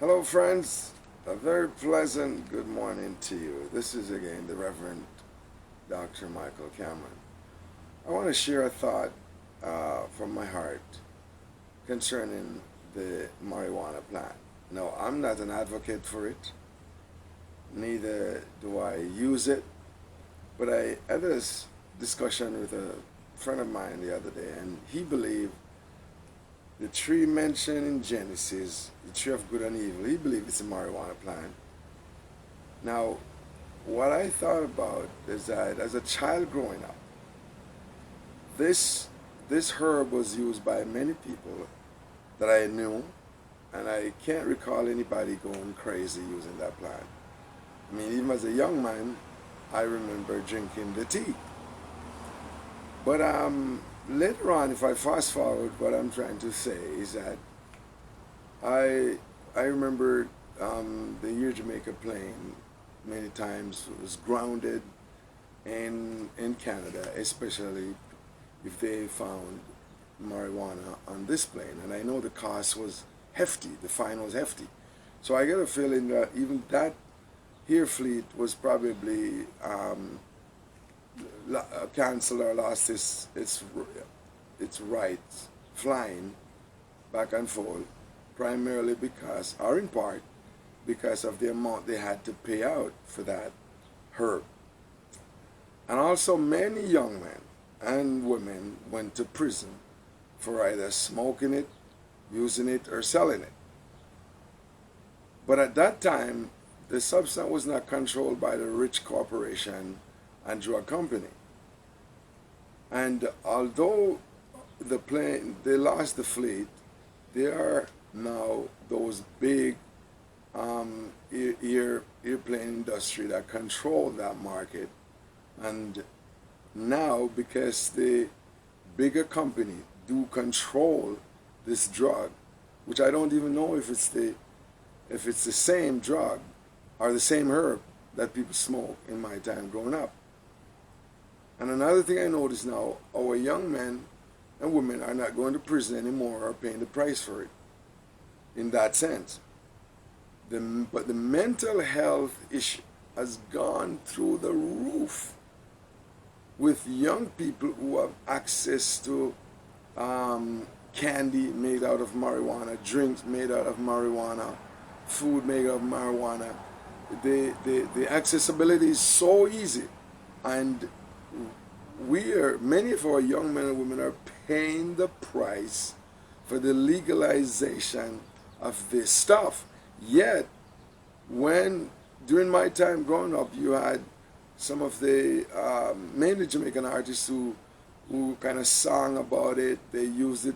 Hello, friends. A very pleasant good morning to you. This is again the Reverend Dr. Michael Cameron. I want to share a thought from my heart concerning the marijuana plant. No, I'm not an advocate for it, neither do I use it, but I had this discussion with a friend of mine the other day, and he believed the tree mentioned in Genesis, the tree of good and evil, he believed it's a marijuana plant. Now, what I thought about is that as a child growing up, this this herb was used by many people that I knew, and I can't recall anybody going crazy using that plant. I mean, even as a young man, I remember drinking the tea. But later on, if I fast forward, what I'm trying to say is that I I remember the year Jamaica playing many times was grounded in Canada, especially if they found marijuana on this plane. And I know the cost was hefty, the fine was hefty. So I get a feeling that even that here fleet was probably canceled or lost its rights flying back and forth, primarily because, or in part, because of the amount they had to pay out for that herb. And also, many young men and women went to prison for either smoking it, using it, or selling it. But at that time, the substance was not controlled by the rich corporation and drug company. And although the plane they lost the fleet, there are now those big airplane industry that control that market. And now, because the bigger company do control this drug, which I don't even know if it's the same drug or the same herb that people smoke in my time growing up. And another thing I notice now, our young men and women are not going to prison anymore or paying the price for it in that sense. But the mental health issue has gone through the roof with young people who have access to candy made out of marijuana, drinks made out of marijuana, food made out of marijuana. The accessibility is so easy, and many of our young men and women are paying the price for the legalization of this stuff. Yet, when during my time growing up, you had some of the mainly Jamaican artists who kind of sang about it. They used it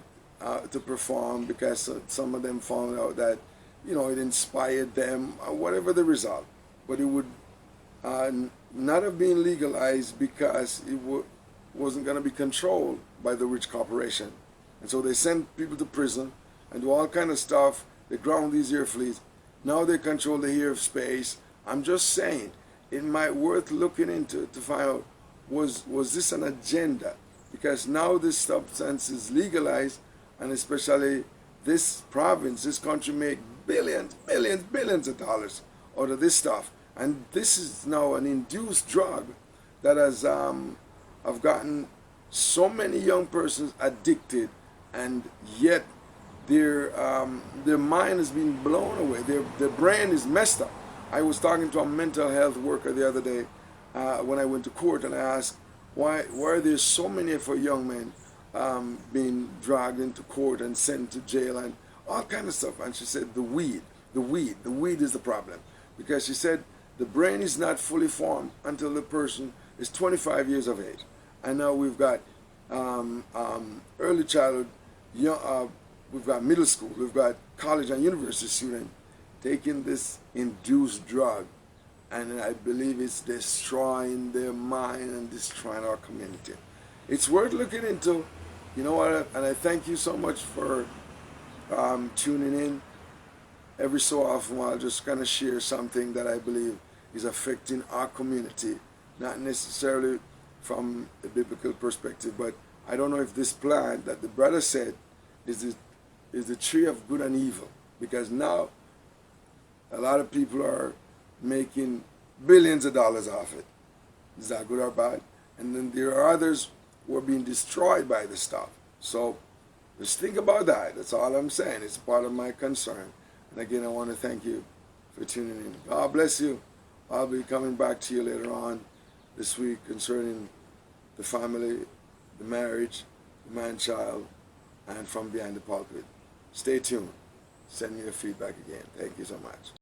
to perform because some of them found out that it inspired them, or whatever the result. But it would not have been legalized because it wasn't going to be controlled by the rich corporation. And so they sent people to prison and do all kind of stuff. They ground these air fleets. Now they control the airspace. I'm just saying, it might worth looking into to find out, was this an agenda? Because now this substance is legalized, and especially this province, this country make billions, billions, billions of dollars out of this stuff. And this is now an induced drug that has have gotten so many young persons addicted, and yet their mind has been blown away. Their brain is messed up. I was talking to a mental health worker the other day when I went to court, and I asked, why are there so many of our young men being dragged into court and sent to jail and all kind of stuff? And she said, the weed is the problem. Because she said the brain is not fully formed until the person is 25 years of age. And now we've got early childhood, we've got middle school, we've got college and university students taking this induced drug, and I believe it's destroying their mind and destroying our community. It's worth looking into. You know what? And I thank you so much for tuning in. Every so often, I'll just kind of share something that I believe is affecting our community, not necessarily from a biblical perspective, but I don't know if this plant that the brother said is the tree of good and evil, because now A lot of people are making billions of dollars off it. Is that good or bad? And then there are others who are being destroyed by the stuff. So just think about that. That's all I'm saying. It's part of my concern. And again, I want to thank you for tuning in. God bless you. I'll be coming back to you later on this week concerning the family, the marriage, the man-child, and from behind the pulpit. Stay tuned. Send me your feedback again. Thank you so much.